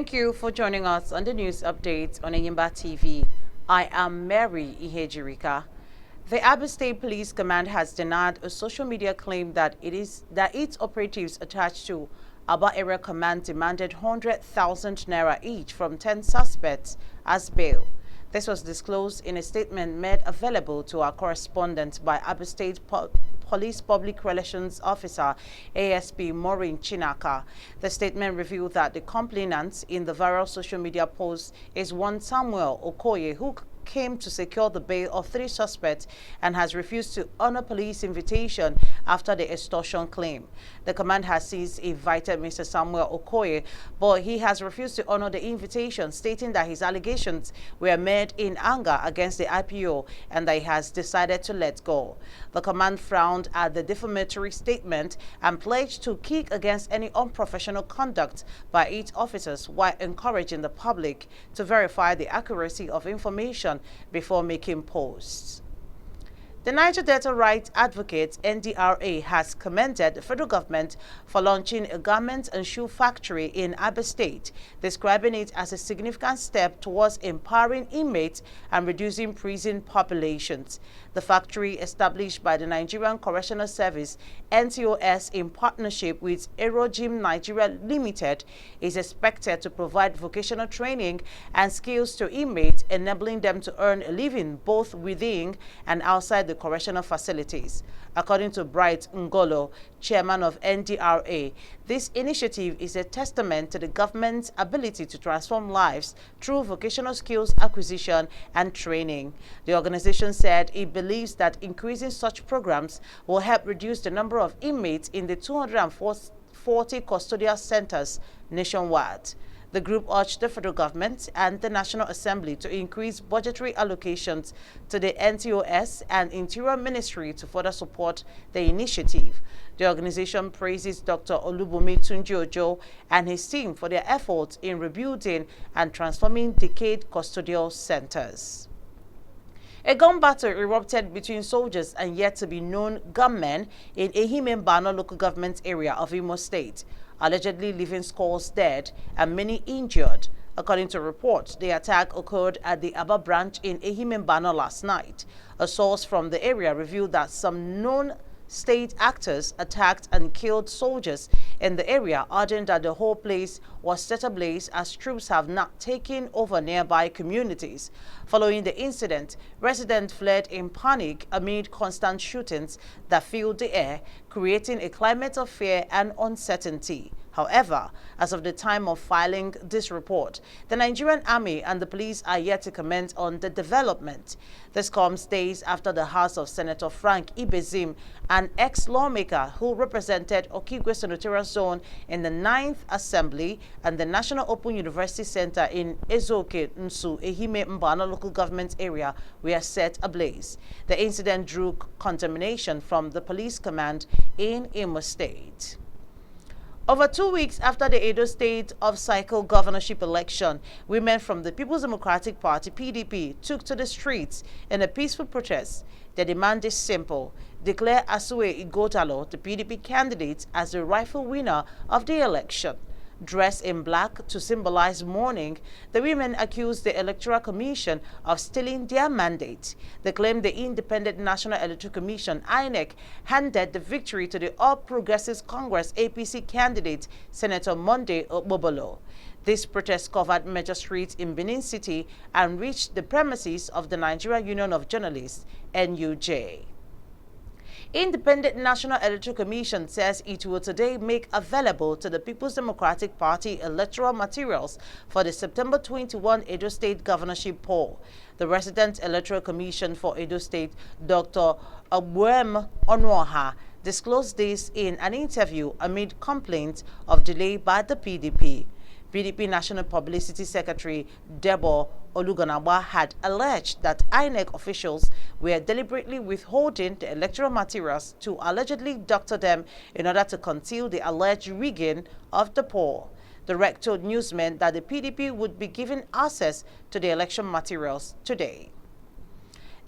Thank you for joining us on the news update on Ayimba TV. I am Mary Ihejirika. The Abia State Police Command has denied a social media claim that its operatives attached to Aba Area Command demanded 100,000 naira each from 10 suspects as bail. This was disclosed in a statement made available to our correspondent by Abia State Police Public Relations Officer ASP Maureen Chinaka. The statement revealed that the complainant in the viral social media post is one Samuel Okoye, who came to secure the bail of 3 suspects and has refused to honor police invitation after the extortion claim. The command has since invited Mr. Samuel Okoye, but he has refused to honor the invitation, stating that his allegations were made in anger against the IPO and that he has decided to let go. The command frowned at the defamatory statement and pledged to kick against any unprofessional conduct by its officers while encouraging the public to verify the accuracy of information before making posts. The Niger Delta Rights Advocate NDRA has commended the federal government for launching a garment and shoe factory in Abia State, describing it as a significant step towards empowering inmates and reducing prison populations. The factory, established by the Nigerian Correctional Service (NCOS) in partnership with Aerogym Nigeria Limited, is expected to provide vocational training and skills to inmates, enabling them to earn a living both within and outside the correctional facilities. According to Bright Ngolo, chairman of NDRA, this initiative is a testament to the government's ability to transform lives through vocational skills acquisition and training. The organization said it believes that increasing such programs will help reduce the number of inmates in the 240 custodial centers nationwide. The group urged the federal government and the National Assembly to increase budgetary allocations to the NCOS and Interior Ministry to further support the initiative. The organization praises Dr. Olubunmi Tunji-Ojo and his team for their efforts in rebuilding and transforming decayed custodial centers. A gun battle erupted between soldiers and yet-to-be-known gunmen in Ehime-Mbano local government area of Imo State, allegedly leaving scores dead and many injured. According to reports, the attack occurred at the Aba branch in Ehime-Mbano last night. A source from the area revealed that some known state actors attacked and killed soldiers in the area, adding that the whole place was set ablaze as troops have not taken over nearby communities. Following the incident, residents fled in panic amid constant shootings that filled the air, creating a climate of fear and uncertainty. However, as of the time of filing this report, the Nigerian Army and the police are yet to comment on the development. This comes days after the House of Senator Frank Ibezim, an ex-lawmaker who represented Okigwe Senatorial Zone in the 9th Assembly and the National Open University Center in Ezoke, Nsu, Ehime-Mbano local government area, were set ablaze. The incident drew condemnation from the police command in Imo State. Over 2 weeks after the Edo State off-cycle governorship election, women from the People's Democratic Party (PDP) took to the streets in a peaceful protest. Their demand is simple: declare Asue Igotalo, the PDP candidate, as the rightful winner of the election. Dressed in black to symbolize mourning, the women accused the Electoral Commission of stealing their mandate. They claimed the Independent National Electoral Commission (INEC) handed the victory to the All Progressives Congress (APC) candidate, Senator Monday Okpobolo. This protest covered major streets in Benin City and reached the premises of the Nigerian Union of Journalists (NUJ). Independent National Electoral Commission says it will today make available to the People's Democratic Party electoral materials for the September 21 Edo State governorship poll. The Resident Electoral Commission for Edo State, Dr. Abuem Onwoha, disclosed this in an interview amid complaints of delay by the PDP. PDP National Publicity Secretary Debo Oluganagba had alleged that INEC officials were deliberately withholding the electoral materials to allegedly doctor them in order to conceal the alleged rigging of the poll. The rec told newsmen that the PDP would be given access to the election materials today.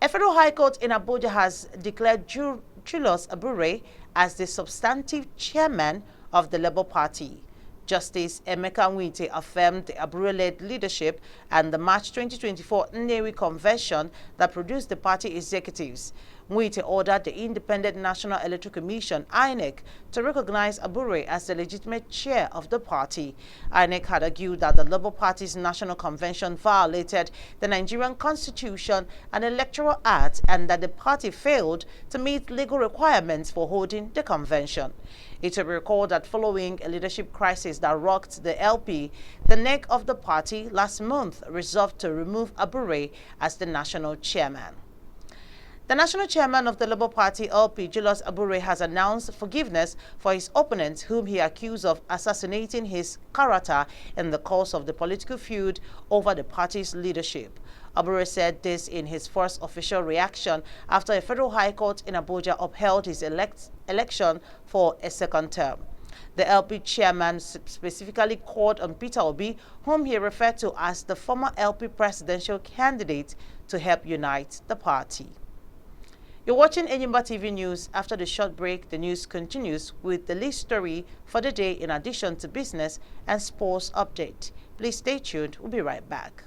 A federal high court in Abuja has declared Julius Abure as the substantive chairman of the Labour Party. Justice Emeka Nwite affirmed the Abure-led leadership and the March 2024 Nnewi Convention that produced the party executives. Nwite ordered the Independent National Electoral Commission, INEC, to recognize Abure as the legitimate chair of the party. INEC had argued that the Labour Party's National Convention violated the Nigerian Constitution and Electoral Act and that the party failed to meet legal requirements for holding the convention. It will be recalled that following a leadership crisis that rocked the LP, the neck of the party last month resolved to remove Abure as the national chairman. The national chairman of the Labour Party, LP, Julius Abure, has announced forgiveness for his opponents whom he accused of assassinating his character in the course of the political feud over the party's leadership. Abure said this in his first official reaction after a federal high court in Abuja upheld his election for a second term. The LP chairman specifically called on Peter Obi, whom he referred to as the former LP presidential candidate, to help unite the party. You're watching Enyimba TV News. After the short break, the news continues with the lead story for the day in addition to business and sports update. Please stay tuned. We'll be right back.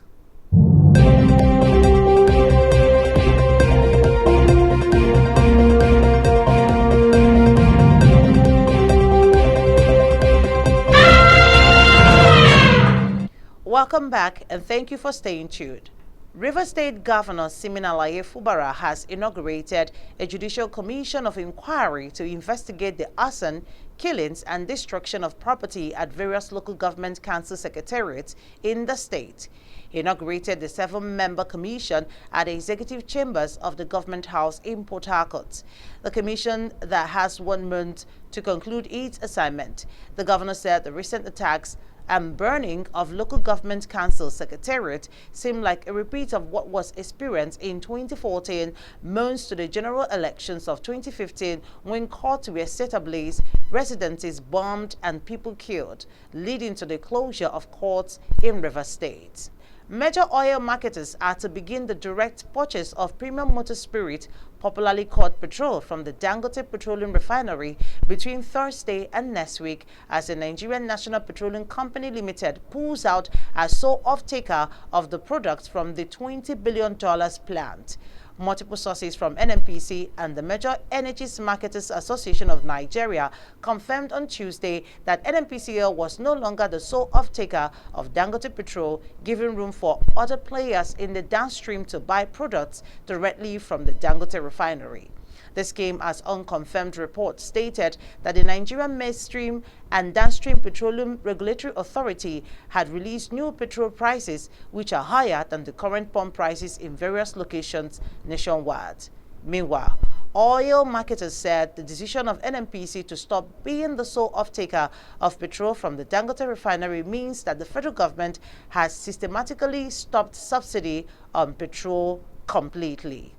Welcome back and thank you for staying tuned. Rivers State Governor Siminalaye Fubara has inaugurated a judicial commission of inquiry to investigate the arson, killings and destruction of property at various local government council secretariats in the state. He inaugurated the 7-member commission at the executive chambers of the government house in Port Harcourt. The commission that has 1 month to conclude its assignment. The governor said the recent attacks and burning of local government council secretariat seemed like a repeat of what was experienced in 2014, months to the general elections of 2015, when courts were set ablaze, residences bombed and people killed, leading to the closure of courts in Rivers State. Major oil marketers are to begin the direct purchase of premium motor spirit, popularly called petrol, from the Dangote Petroleum Refinery between Thursday and next week as the Nigerian National Petroleum Company Limited pulls out as sole off-taker of the products from the $20 billion plant. Multiple sources from NNPC and the Major Energies Marketers Association of Nigeria confirmed on Tuesday that NNPCL was no longer the sole off-taker of Dangote Petrol, giving room for other players in the downstream to buy products directly from the Dangote refinery. This came as unconfirmed reports stated that the Nigerian Midstream and Downstream Petroleum Regulatory Authority had released new petrol prices which are higher than the current pump prices in various locations nationwide. Meanwhile, oil marketers said the decision of NNPC to stop being the sole off-taker of petrol from the Dangote refinery means that the federal government has systematically stopped subsidy on petrol completely.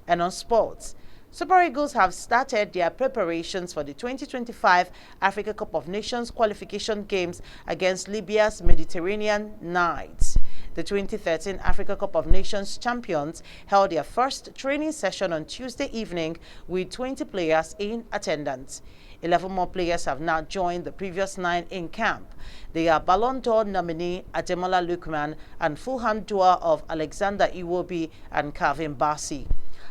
And on sports, Super Eagles have started their preparations for the 2025 Africa Cup of Nations qualification games against Libya's Mediterranean Knights. The 2013 Africa Cup of Nations champions held their first training session on Tuesday evening with 20 players in attendance. 11 more players have now joined the previous 9 in camp. They are Ballon d'Or nominee Ademola Lookman and Fulham duo of Alexander Iwobi and Calvin Bassey.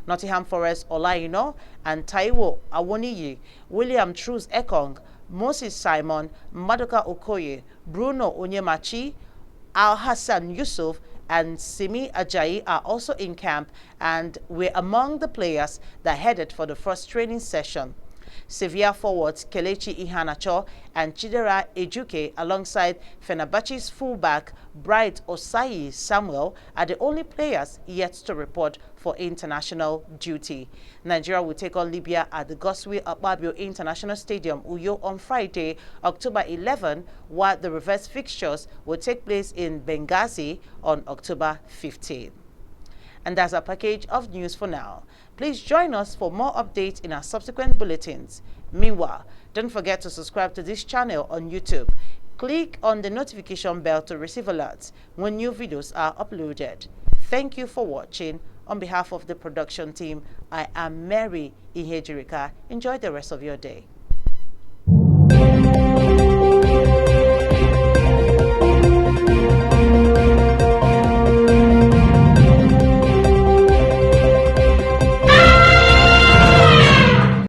Nottingham Forest Olaino and Taiwo Awoniyi, William Truss Ekong, Moses Simon, Madoka Okoye, Bruno Onyemachi, Al Hassan Yusuf, and Simi Ajayi are also in camp and were among the players that headed for the first training session. Sevilla forwards Kelechi Iheanacho and Chidera Ejuke alongside Fenerbahce's fullback Bright Osayi Samuel are the only players yet to report for international duty. Nigeria will take on Libya at the Godswill Akpabio International Stadium, Uyo, on Friday, October 11, while the reverse fixtures will take place in Benghazi on October 15. And that's our package of news for now. Please join us for more updates in our subsequent bulletins. Meanwhile, don't forget to subscribe to this channel on YouTube. Click on the notification bell to receive alerts when new videos are uploaded. Thank you for watching. On behalf of the production team, I am Mary Ihejirika. Enjoy the rest of your day.